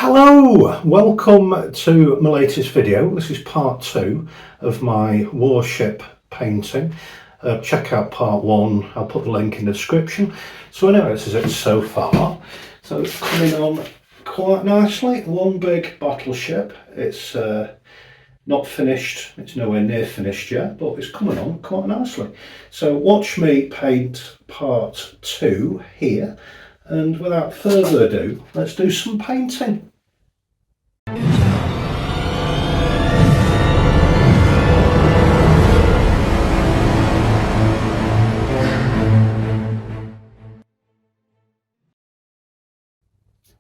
Hello, welcome to my latest video. This is part 2 of my warship painting. Check out part 1, I'll put the link in the description. So anyway, this is it so far. So it's coming on quite nicely. One big battleship. It's not finished, it's nowhere near finished yet, but it's coming on quite nicely. So watch me paint part 2 here. And without further ado, let's do some painting.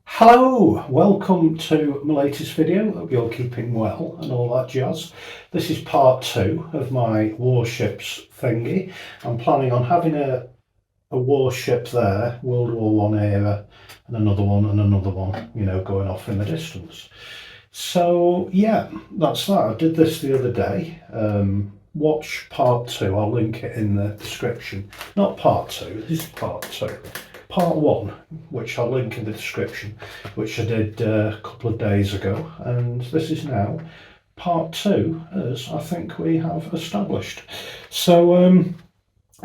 Hello, welcome to my latest video. Hope you're keeping well and all that jazz. This is part 2 of my warships thingy. I'm planning on having a warship there, World War I era, and another one, you know, going off in the distance. So yeah, that's that. I did this the other day. Watch part 2, I'll link it in the description. Not part 2, this is part 2. Part 1, which I'll link in the description, which I did a couple of days ago, and this is now part 2, as I think we have established. So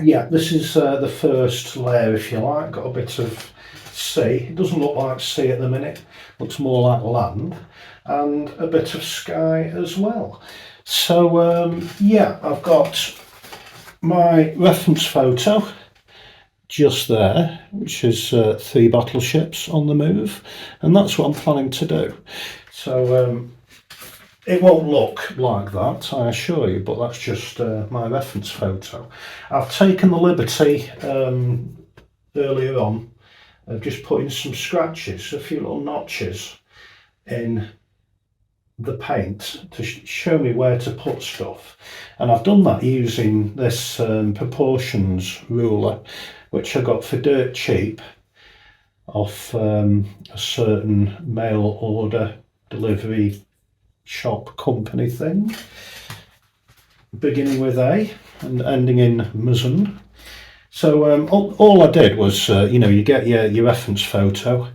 yeah, this is the first layer, if you like. Got a bit of sea. It doesn't look like sea at the minute, looks more like land, and a bit of sky as well. So yeah, I've got my reference photo just there, which is 3 battleships on the move, and that's what I'm planning to do. So it won't look like that, I assure you, but that's just my reference photo. I've taken the liberty earlier on of just putting some scratches, a few little notches in the paint to show me where to put stuff, and I've done that using this proportions ruler, which I got for dirt cheap off a certain mail order delivery shop company thing, beginning with A and ending in Muzzin. So all I did was, you know, you get your reference photo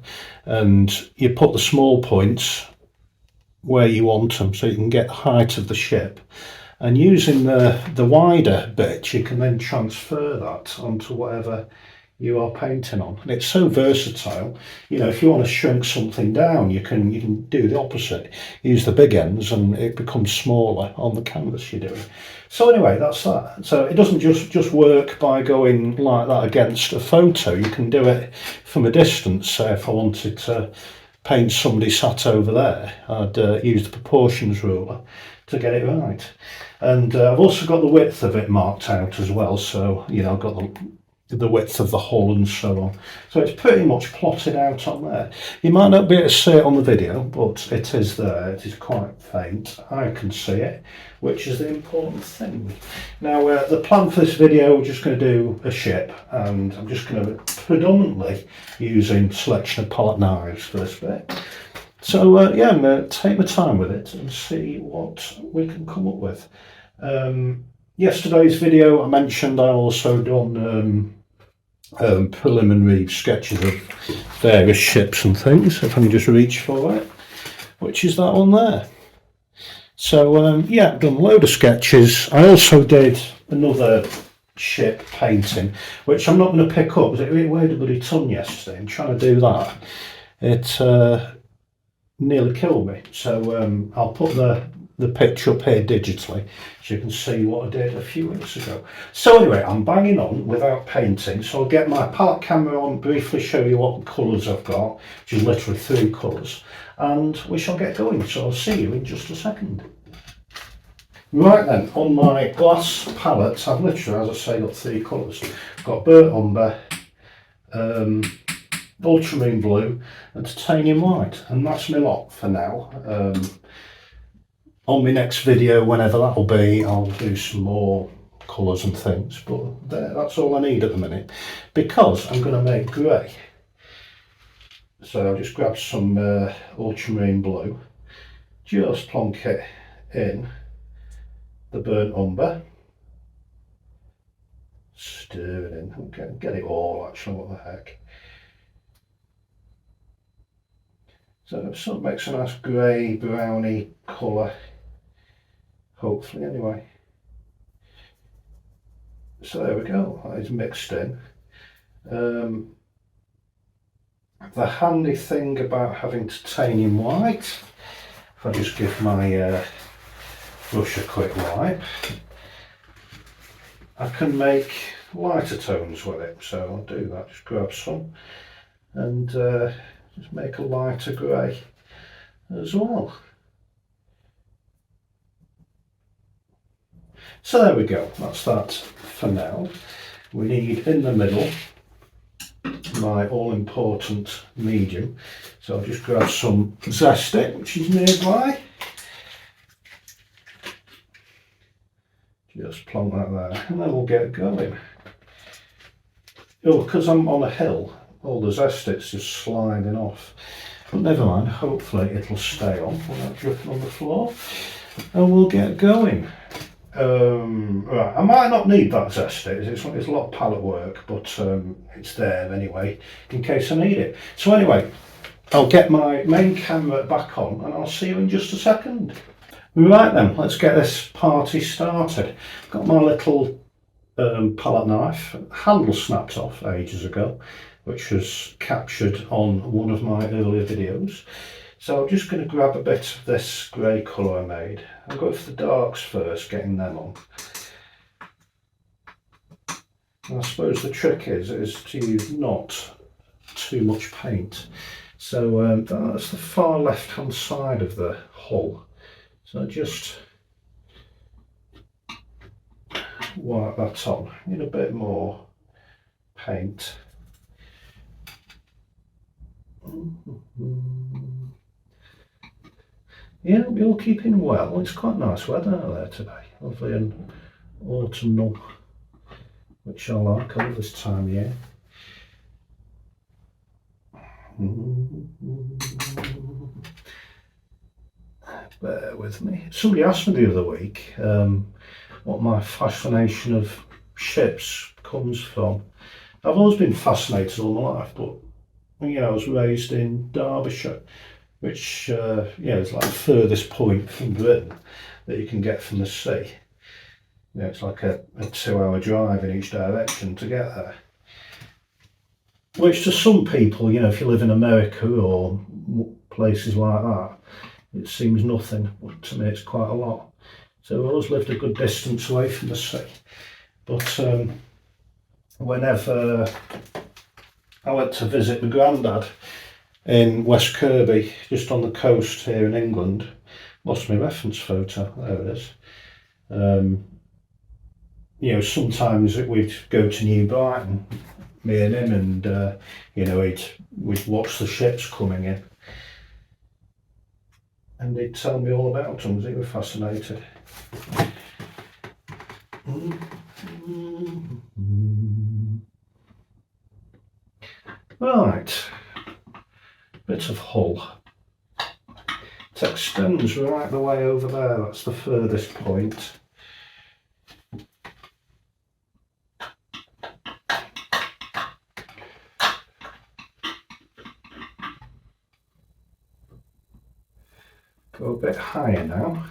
and you put the small points where you want them so you can get the height of the ship, and using the wider bit you can then transfer that onto whatever you are painting on. And it's so versatile. You know, if you want to shrink something down, you can do the opposite, use the big ends, and it becomes smaller on the canvas you're doing. So anyway, that's that. So it doesn't just work by going like that against a photo. You can do it from a distance. Say if I wanted to paint somebody sat over there, I'd use the proportions ruler to get it right. And I've also got the width of it marked out as well, so you know, I've got the width of the hull and so on. So it's pretty much plotted out on there. You might not be able to see it on the video, but it is there. It is quite faint. I can see it, which is the important thing. Now the plan for this video, we're just going to do a ship, and I'm just going to predominantly using selection of palette knives for this bit. So yeah, I'm going to take my time with it and see what we can come up with. Yesterday's video I mentioned I also done preliminary sketches of various ships and things, if I can just reach for it, which is that one there. So yeah, I've done a load of sketches. I also did another ship painting, which I'm not going to pick up because it weighed a bloody ton yesterday. I'm trying to do that. It nearly killed me. So I'll put the picture up here digitally so you can see what I did a few weeks ago. So anyway, I'm banging on without painting, so I'll get my palette camera on, briefly show you what colours I've got, which is literally 3 colours, and we shall get going. So I'll see you in just a second. Right then, on my glass palette, I've literally, as I say, got 3 colours. I've got burnt umber, ultramarine blue and titanium white, and that's my lot for now. On my next video, whenever that'll be, I'll do some more colours and things, but that's all I need at the minute, because I'm going to make grey. So I'll just grab some ultramarine blue, just plonk it in the burnt umber, stir it in, okay, get it all actually, what the heck. So it sort of makes a nice grey, browny colour, hopefully anyway. So there we go, that is mixed in. The handy thing about having titanium white, if I just give my brush a quick wipe, I can make lighter tones with it. So I'll do that, just grab some and just make a lighter grey as well. So there we go, that's that for now. We need in the middle my all important medium, so I'll just grab some zesty which is nearby, just plonk that there, and then we'll get going. Oh, because I'm on a hill, all the zesty's just sliding off, but never mind, hopefully it'll stay on without dripping on the floor, and we'll get going. Right, I might not need that zesty, it's a lot of palette work, but it's there anyway in case I need it. So anyway, I'll get my main camera back on and I'll see you in just a second. Right then, let's get this party started. Got my little palette knife, handle snapped off ages ago, which was captured on one of my earlier videos. So I'm just going to grab a bit of this grey colour I made. I'll go for the darks first, getting them on. And I suppose the trick is to use not too much paint. So that's the far left hand side of the hull. So just wipe that on. Need a bit more paint. Yeah, we're all keeping well. It's quite nice weather out there today. Lovely and autumnal, which I like. I love this time of year. Bear with me. Somebody asked me the other week what my fascination of ships comes from. I've always been fascinated all my life, but you know, I was raised in Derbyshire, which is like the furthest point from Britain that you can get from the sea. You know, it's like a 2-hour drive in each direction to get there. Which to some people, you know, if you live in America or places like that, it seems nothing, but to me it's quite a lot. So I always lived a good distance away from the sea. But whenever I went to visit my granddad in West Kirby, just on the coast here in England, lost my reference photo, there it is. You know, sometimes we'd go to New Brighton, me and him, and you know, we'd watch the ships coming in. And he'd tell me all about them, he was fascinated. Right, bit of hull. It extends right the way over there, that's the furthest point. Go a bit higher now,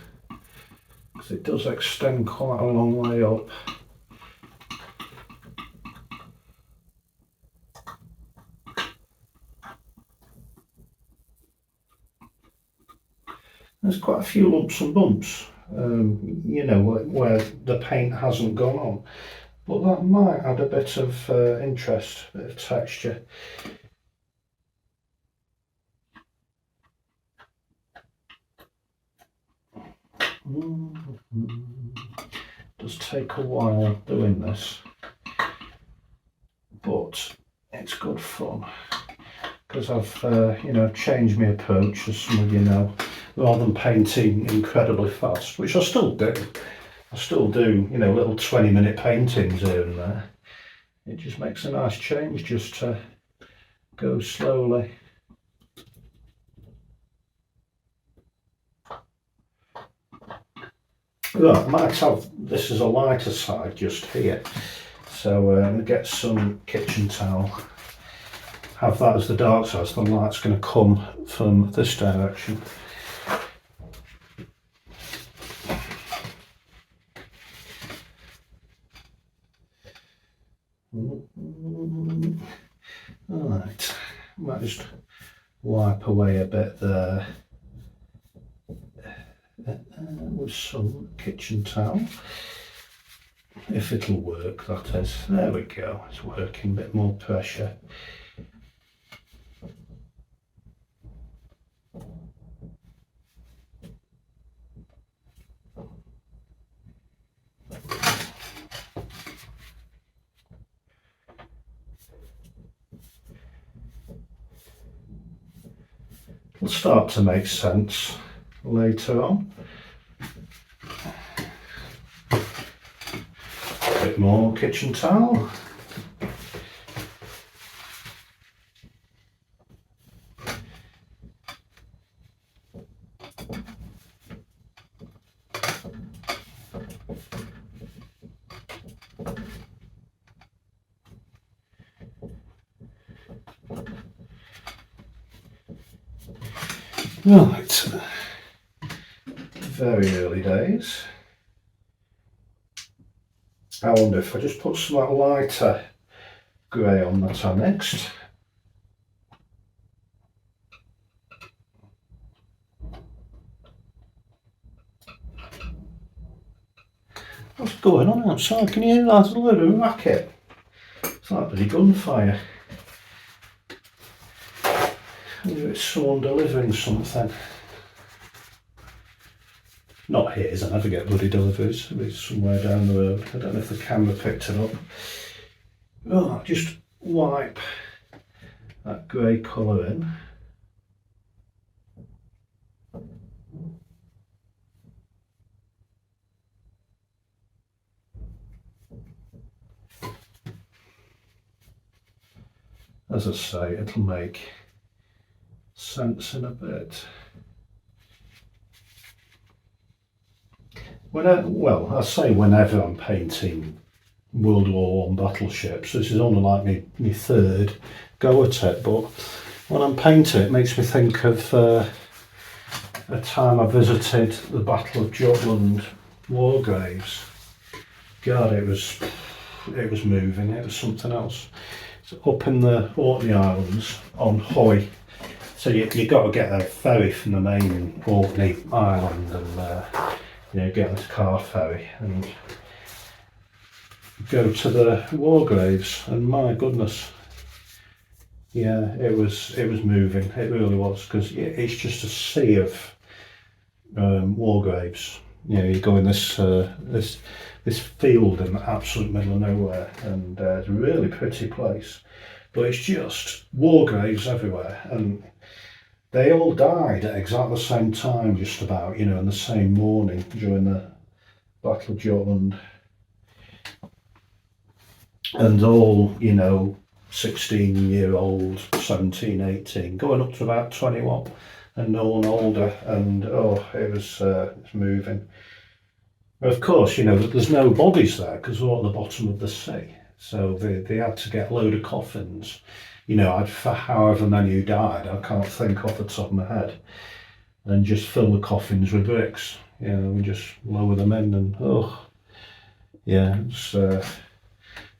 because it does extend quite a long way up. There's quite a few lumps and bumps, you know, where the paint hasn't gone on, but that might add a bit of interest, a bit of texture. It does take a while doing this, but it's good fun, because I've you know, changed my approach, as some of you know. Rather than painting incredibly fast, which I still do. I still do, you know, little 20-minute paintings here and there. It just makes a nice change just to go slowly. Right, I might have this as a lighter side just here. So I'm going to get some kitchen towel have that as the dark side, so the light's going to come from this direction. Alright, might just wipe away a bit there with some kitchen towel, if it'll work, that is. There we go, it's working, a bit more pressure. It'll start to make sense later on. A bit more kitchen towel. Right, very early days. I wonder if I just put some lighter grey on that next. What's going on outside? Can you hear that? There's a load of racket. It's like bloody gunfire. I wonder if it's someone delivering something. Not here, I never get bloody deliveries. It's somewhere down the road. I don't know if the camera picked it up. Oh, just wipe that grey colour in. As I say, it'll make sense in a bit. Well, I say whenever I'm painting World War I battleships, this is only like my third go at it, but when I'm painting it makes me think of a time I visited the Battle of Jutland war graves. God, it was moving, it was something else. It's up in the Orkney Islands on Hoy. So you've got to get a ferry from the main Orkney Island and get on this car ferry and go to the war graves, and my goodness, yeah, it was moving. It really was, because it's just a sea of war graves. You go in this field in the absolute middle of nowhere, and it's a really pretty place, but it's just war graves everywhere, and they all died at exactly the same time, just about, in the same morning during the Battle of Jutland. And all, 16-year-old, 17, 18, going up to about 21, and no one older, and it's moving. Of course, there's no bodies there because we're at the bottom of the sea, so they had to get a load of coffins. For however many who died, I can't think off the top of my head, and just fill the coffins with bricks, and just lower them in, and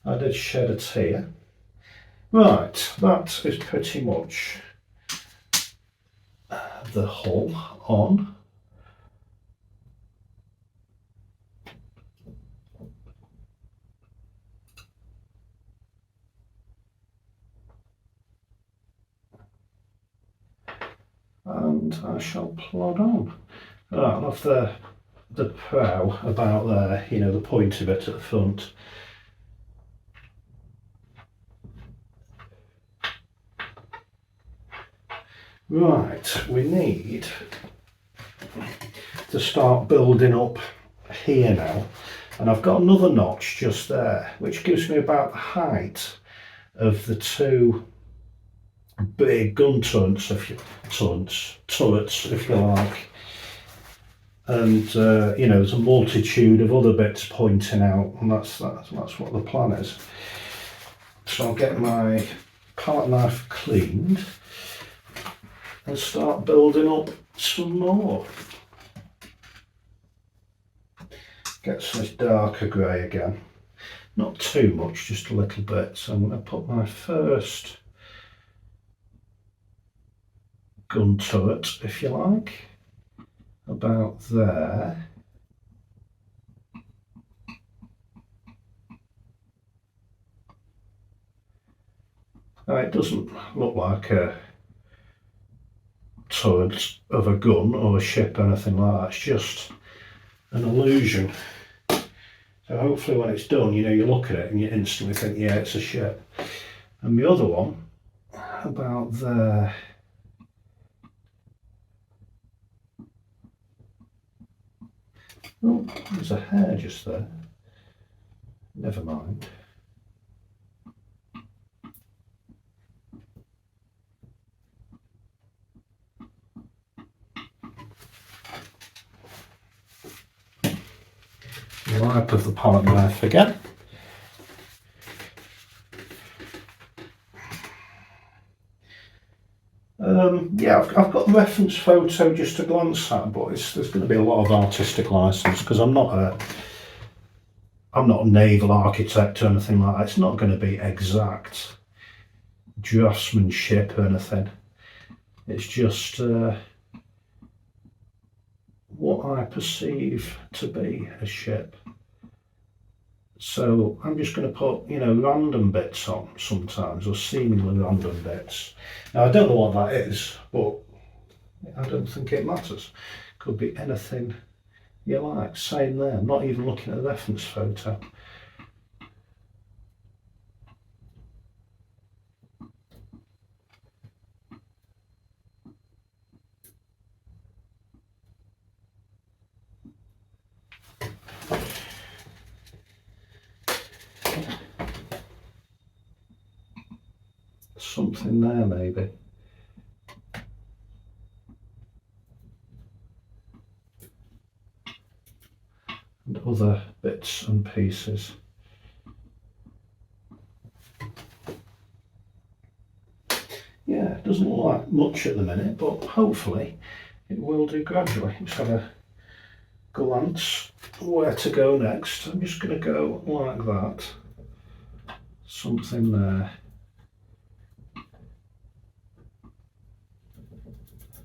I did shed a tear. Right, that is pretty much the hull on. And I shall plod on. Right, I'll have the prow about there, the pointy bit at the front. Right, we need to start building up here now, and I've got another notch just there, which gives me about the height of the two big gun turrets, if you like, and there's a multitude of other bits pointing out, and that's what the plan is. So I'll get my palette knife cleaned and start building up some more. Get some darker grey again. Not too much, just a little bit. So I'm going to put my first gun turret, if you like, about there. Now it doesn't look like a turret of a gun or a ship or anything like that, it's just an illusion. So hopefully when it's done, you know, you look at it and you instantly think, yeah, it's a ship. And the other one, about there. Oh, there's a hair just there. Never mind. Wipe of the palette knife again. Yeah, I've got the reference photo just to glance at, but there's going to be a lot of artistic license because I'm not a naval architect or anything like that. It's not going to be exact draftsmanship or anything. It's just what I perceive to be a ship. So I'm just going to put, you know, random bits on sometimes, or seemingly random bits. Now I don't know what that is, but I don't think it matters. Could be anything you like. Same there, I'm not even looking at the reference photo. Something there maybe. And other bits and pieces. Yeah, it doesn't look like much at the minute, but hopefully it will do gradually. Just have a glance where to go next. I'm just going to go like that. Something there.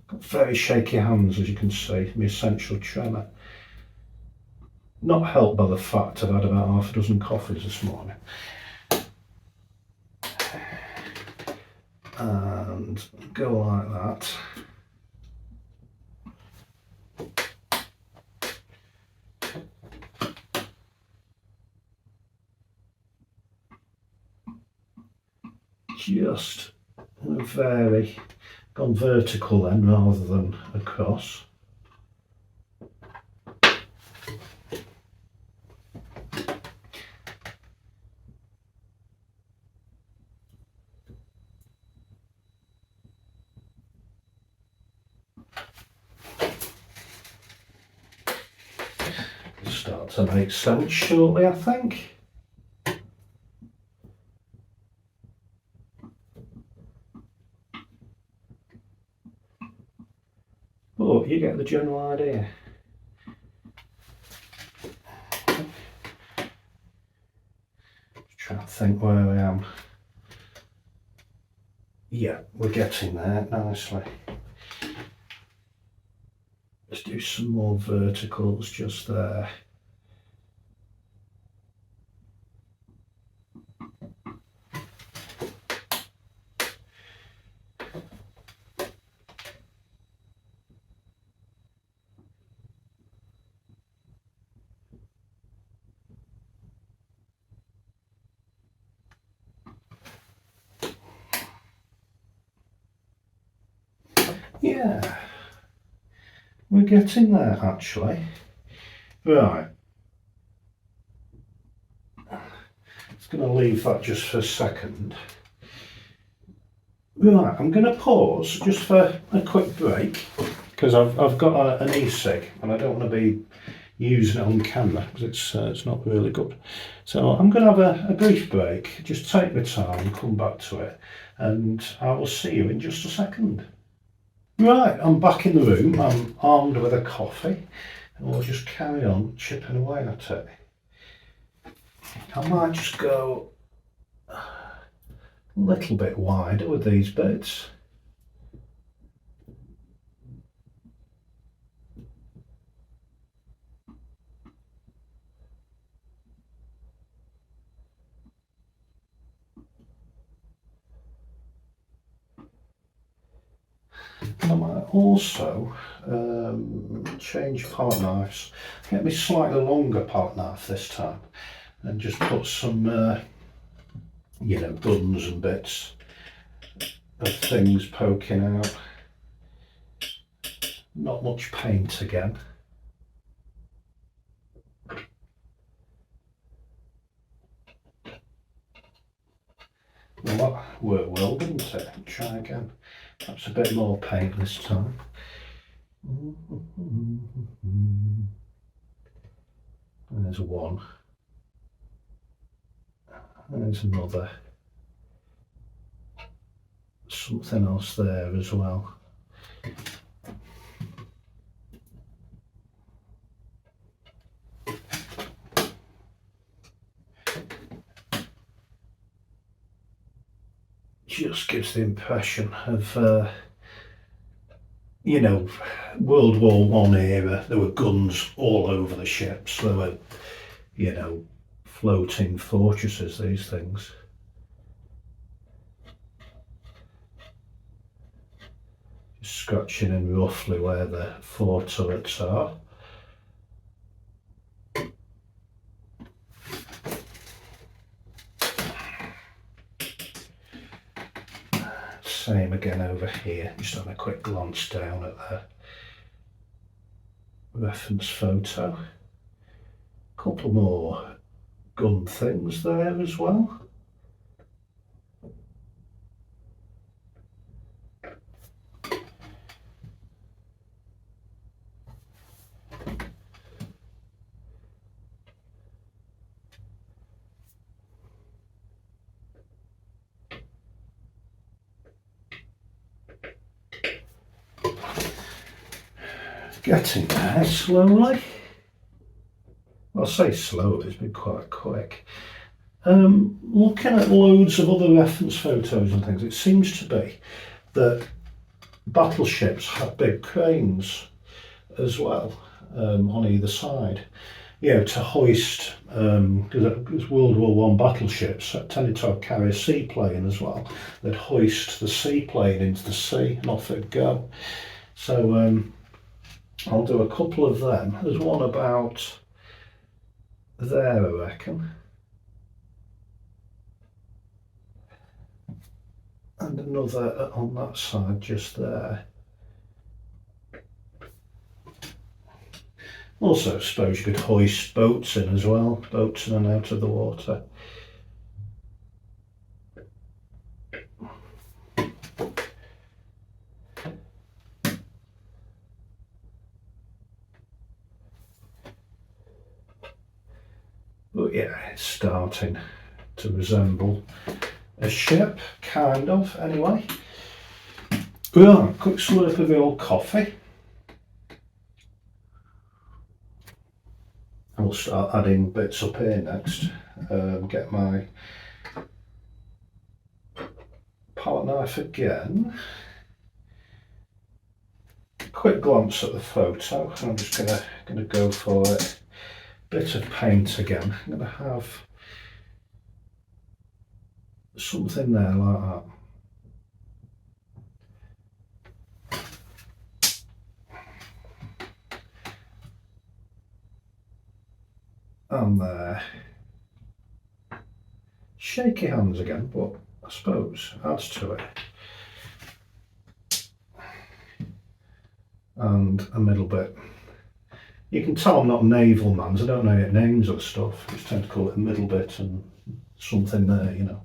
Got very shaky hands, as you can see, my essential tremor. Not helped by the fact I've had about half a dozen coffees this morning. And go like that. Just vary, gone vertical then rather than across. Start to make sense shortly, I think. But you get the general idea. Just trying to think where I am. Yeah, we're getting there nicely. Let's do some more verticals just there. Yeah, we're getting there actually. Right. Just going to leave that just for a second. Right, I'm going to pause just for a quick break because I've got an e-cig and I don't want to be using it on camera because it's not really good. So I'm going to have a brief break, just take my time and come back to it. and I will see you in just a second. Right, I'm back in the room. I'm armed with a coffee, and we'll just carry on chipping away at it. I might just go a little bit wider with these bits. I might also change part knives, get me slightly longer part knife this time, and just put some, guns and bits of things poking out. Not much paint again. Well, that worked well, didn't it? Try again. Perhaps a bit more paint this time. And there's one. And there's another. Something else there as well. Just gives the impression of, World War I era. There were guns all over the ships. There were, floating fortresses, these things. Just scratching in roughly where the four turrets are. Same again over here, just having a quick glance down at the reference photo. A couple more gun things there as well. Getting there slowly. I'll say slowly, it's been quite quick. Looking at loads of other reference photos and things, it seems to be that battleships have big cranes as well on either side. To hoist, because World War I battleships tended to carry a seaplane as well. They'd hoist the seaplane into the sea and off it'd go. So I'll do a couple of them. There's one about there, I reckon. And another on that side, just there. Also, I suppose you could hoist boats in as well, boats in and out of the water. But yeah, it's starting to resemble a ship, kind of, anyway. Right, quick slurp of the old coffee. I'll start adding bits up here next. Get my palette knife again. Quick glance at the photo. I'm just gonna go for it. Bit of paint again. I'm going to have something there like that. And there. Shaky hands again, but I suppose adds to it. And a middle bit. You can tell I'm not naval man, I don't know yet names of stuff. I just tend to call it a middle bit and something there,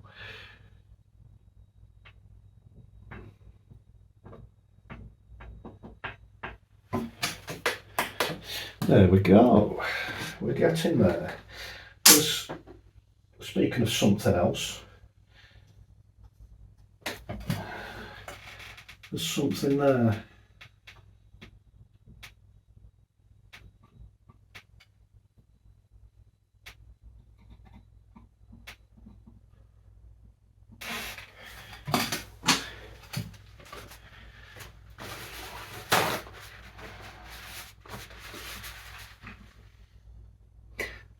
There we go. We're getting there. Speaking of something else, There's something there.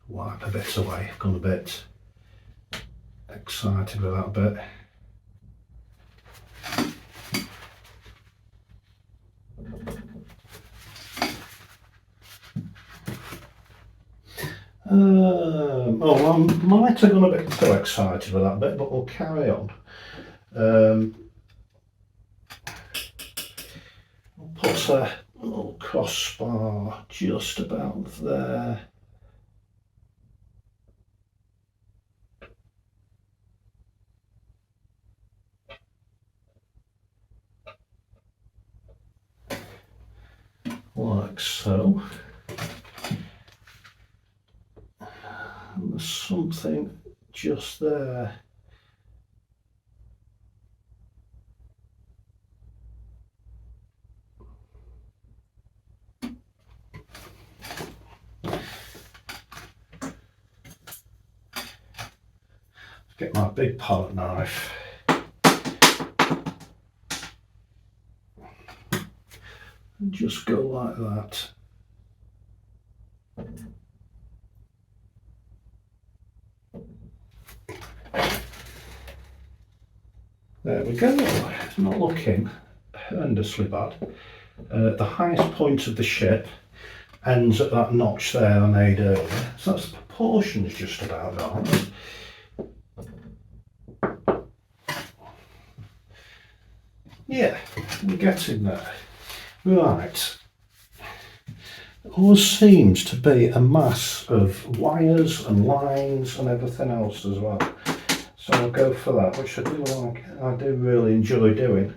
Wipe a bit away, I've gone a bit excited with that bit. Oh, I might have gone a bit too excited with that bit, but we'll carry on. I'll put a little crossbar just about there. Like so. And there's something just there. Get my big palette knife. And just go like that. There we go. It's not looking horrendously bad. The highest point of the ship ends at that notch there I made earlier. So that's the proportions just about right. Yeah, we're getting there. Right. There always seems to be a mass of wires and lines and everything else as well. So I'll go for that, which I do like. I do really enjoy doing.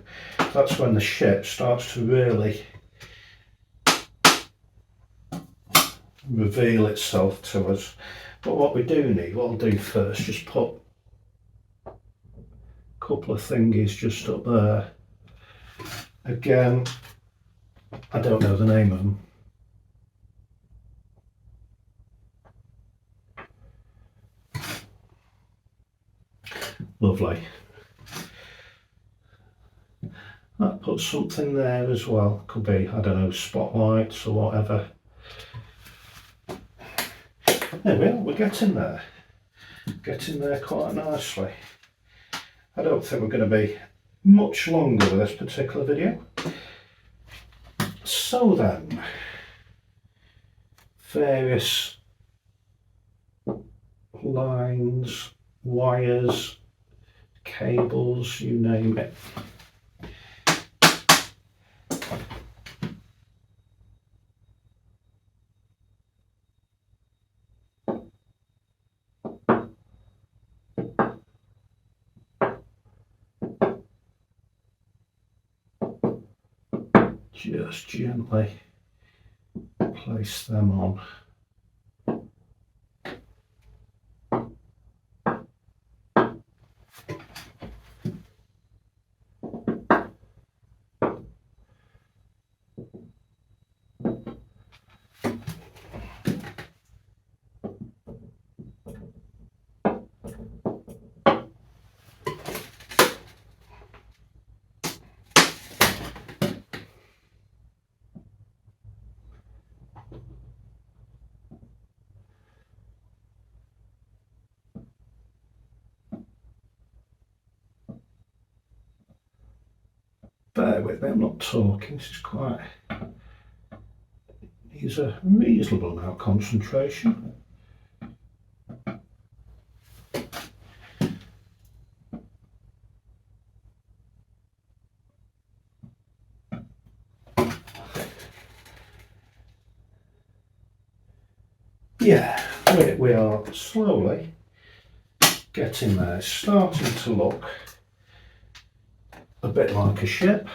That's when the ship starts to really reveal itself to us. But what we do need, what I'll do first, just put a couple of thingies just up there. Again, I don't know the name of them. Lovely. That puts something there as well. Could be, I don't know, spotlights or whatever. There we are, we're getting there. Getting there quite nicely. I don't think we're going to be much longer with this particular video. So then, various lines, wires, cables, you name it. Just gently place them on. Bear with me, I'm not talking, this is quite, needs a reasonable amount of concentration. Yeah, we are slowly getting there, starting to look a bit like a ship.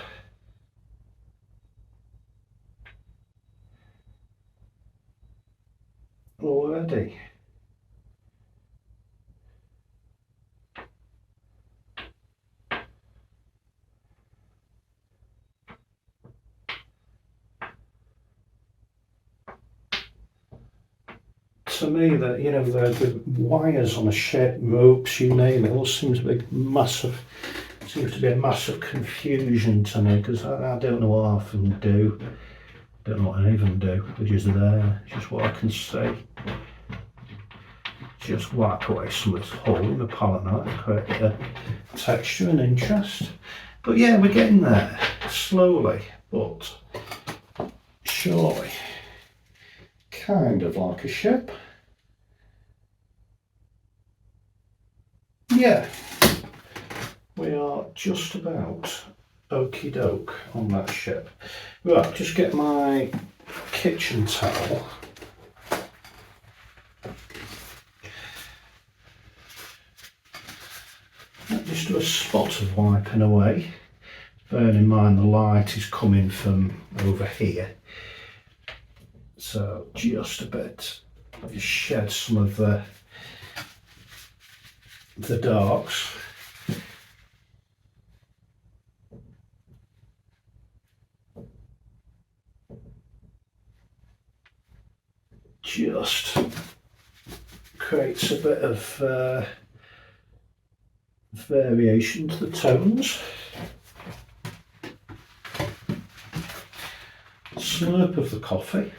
Already. to me that, you know, the wires on a ship, ropes, you name it, all seems to be a massive confusion to me, because I don't know what I often do. Don't know what I even do. They're just there, just what I can see. Just wipe away some of this hole in the palette knife, create a texture and interest. But yeah, we're getting there, slowly, but surely. Kind of like a ship. Yeah, we are just about okie doke on that ship. Right, just get my kitchen towel. Just do a spot of wiping away. Bearing in mind the light is coming from over here. So just a bit, just shed some of the darks. Just creates a bit of variation to the tones. Slurp of the coffee.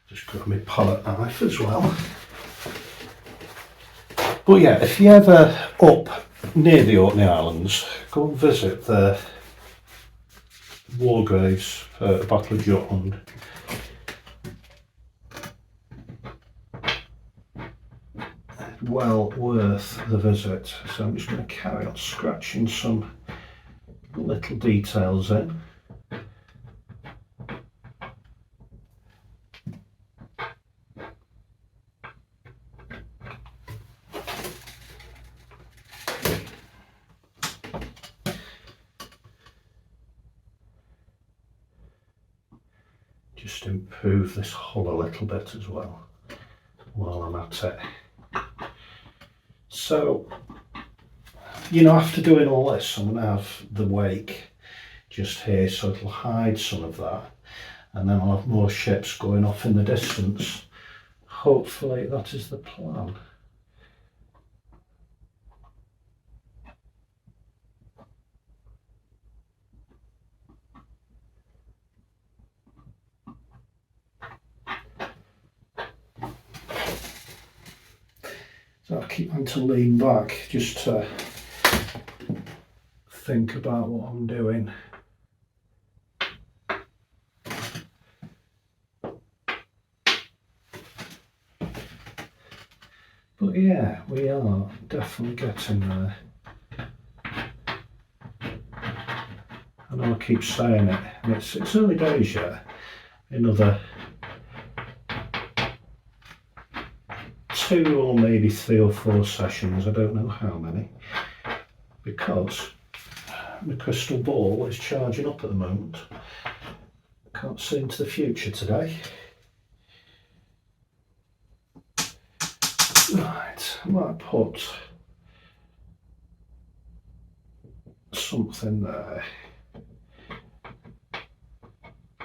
Just got my palette knife as well. But yeah, if you're ever up near the Orkney Islands, go and visit the war graves for the Battle of Jutland. Well worth the visit. So I'm just going to carry on scratching some little details in. Just improve this hull a little bit as well while I'm at it. So, you know, after doing all this, I'm going to have the wake just here, so it'll hide some of that, and then I'll have more ships going off in the distance. Hopefully that is the plan. So I keep having to lean back just to think about what I'm doing. But yeah, we are definitely getting there. I know I keep saying it, and it's early days yet. Another 2 or maybe 3 or 4 sessions, I don't know how many, because my crystal ball is charging up at the moment. Can't see into the future today. Right, I might put something there,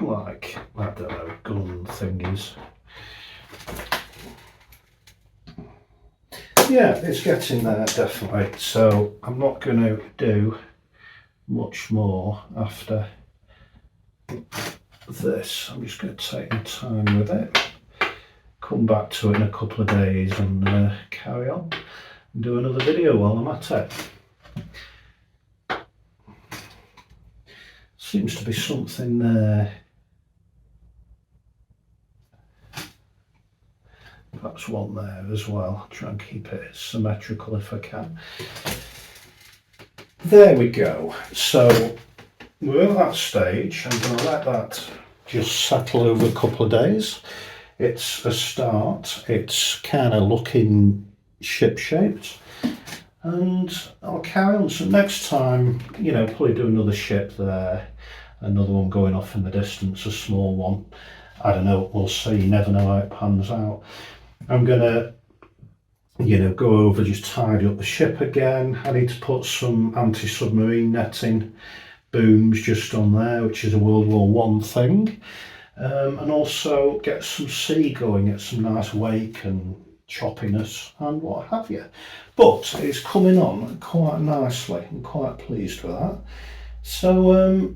like, I don't know, gun thingies. Yeah, it's getting there definitely, so I'm not going to do much more after this. I'm just going to take my time with it, come back to it in a couple of days and carry on and do another video while I'm at it. Seems to be something there. Perhaps one there as well. Try and keep it symmetrical if I can. there we go. So we're at that stage. I'm going to let that just settle over a couple of days. It's a start. It's kind of looking ship-shaped. And I'll carry on. So next time, you know, probably do another ship there. Another one going off in the distance, a small one. I don't know, we'll see. You never know how it pans out. I'm going to, you know, go over, just tidy up the ship again. I need to put some anti-submarine netting booms just on there, which is a World War One thing. And also get some sea going, get some nice wake and choppiness and what have you. But it's coming on quite nicely. I'm quite pleased with that. So,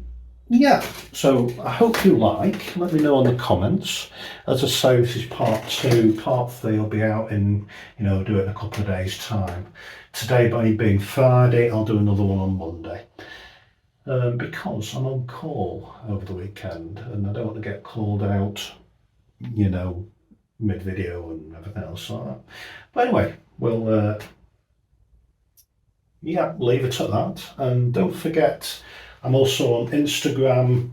yeah, so I hope you like. Let me know in the comments. As I say, this is part 2. Part 3 will be out in, you know, do it in a couple of days' time. Today being Friday, I'll do another one on Monday. Because I'm on call over the weekend and I don't want to get called out, you know, mid-video and everything else like that. But anyway, we'll, yeah, leave it at that. And don't forget, I'm also on Instagram,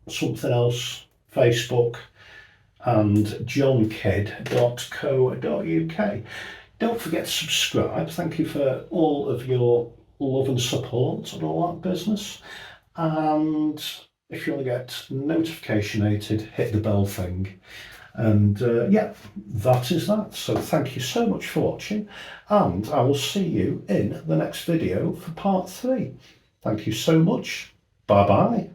something else, Facebook, and jonkidd.co.uk. Don't forget to subscribe. Thank you for all of your love and support and all that business. And if you want to get notificationated, hit the bell thing. And yeah, that is that. So thank you so much for watching, and I will see you in the next video for part 3. Thank you so much. Bye bye.